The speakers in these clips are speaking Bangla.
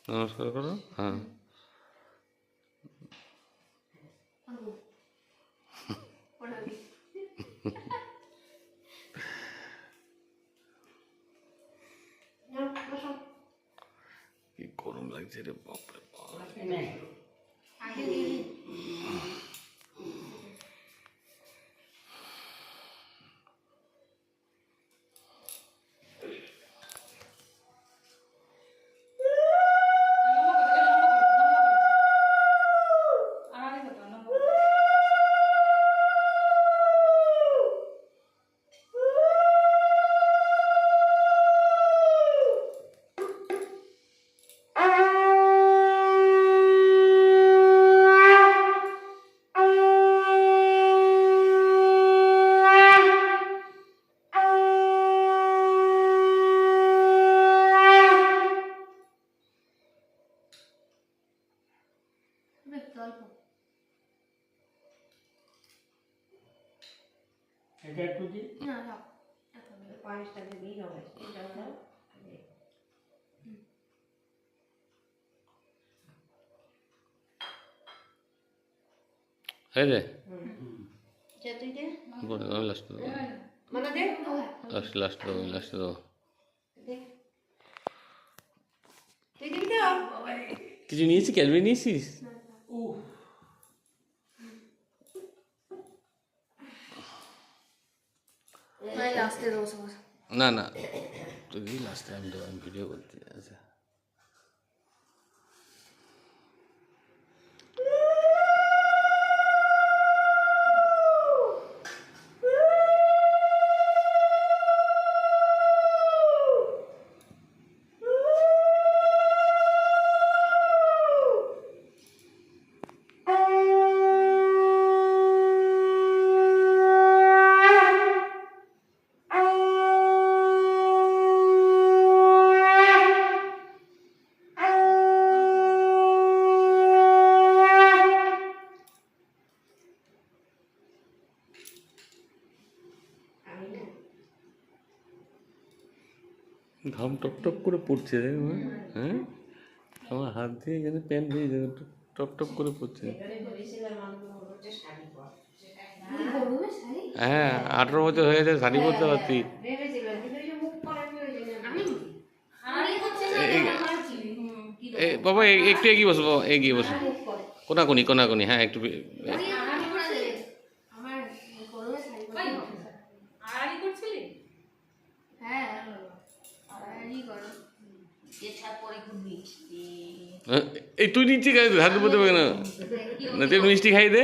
নমস্কার করো। হ্যাঁ, কি গরম লাগছে রে বাপরে বাপ। এটা একটু দি এই রে দে বলে আমি লাস্টে দেবো, মানে দে লাস্টে দেবো, লাস্টে দেবো। তুই দিবি তো কিছু নিয়েছিস? ক্যাডবেরি নিয়েছিস? ভাই লাস্টে দেবো সবার না না, তুই লাস্টে, আমি দেবো, আমি ভিডিও করতে। আচ্ছা, ঘাম টপ টপ করে পড়ছে রে আমার। হ্যাঁ, আমার হাত দিয়ে এখানে প্যান্ট দিয়ে যাবে, টপ টপ করে পড়ছে। হ্যাঁ, 18 বছর হয়ে গেছে, শাড়ি পরতে পারতি। বাবা একটু এগিয়ে বসো, বাবা এগিয়ে বসো, কোনাকুনি কোনাকুনি, হ্যাঁ একটু আমার গরমে শাড়ি পরতে আড়াআড়ি করছিলি? হ্যাঁ আড়াআড়ি করো যে ছাদ পরে ঘুরবি এই তুই নিচ্ছি খাই, হাত বলতে পারবে না। না তুই মিষ্টি খাইয়ে দে,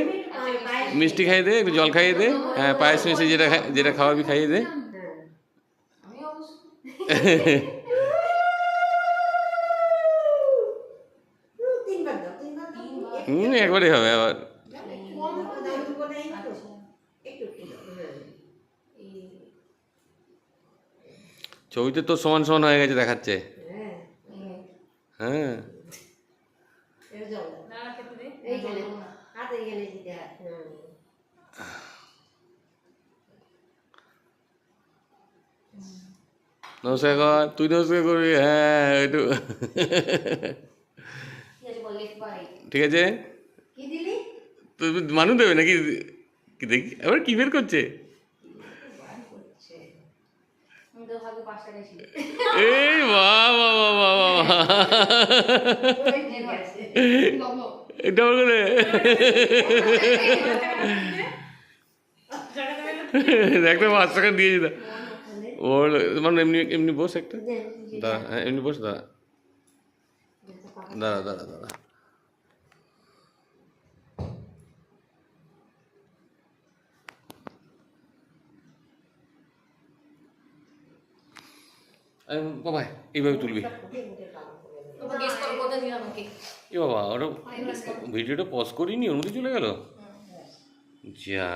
মিষ্টি খাইয়ে দে, একটু জল খাইয়ে দে। হ্যাঁ, পায়েস মিশে যেটা খাওয়াবি খাইয়ে দে। আমি অবশ্য একবারই হবে আবার। ছবিতে তো সমান সমান হয়ে গেছে দেখাচ্ছে। হ্যাঁ, নমস্কার কর, তুই নমস্কার করবি। হ্যাঁ একটু ঠিক আছে। তুই মানুষ দেবে নাকি? কি দেখি আবার কি বের করছে? এই বাহ বাহ বাহ বাহ বাহ, ডবল করে একটা 5 টাকা দিয়ে দিতা। ওর মানে এমনি এমনি বস একটা, দাঁড়া, হ্যাঁ এমনি বস, দাঁড়া দাঁড়া দাঁড়া দাঁড়া। বাবা এইভাবে তুলবি। এ বাবা, ওটা ভিডিওটা পজ করিনি, ওর মধ্যে চলে গেল। যা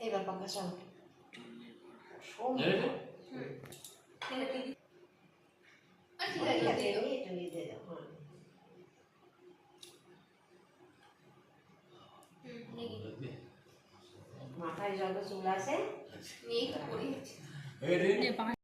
এবার পাকা চাল মাথায় যত চুল আছে এই তো পড়ে গেছে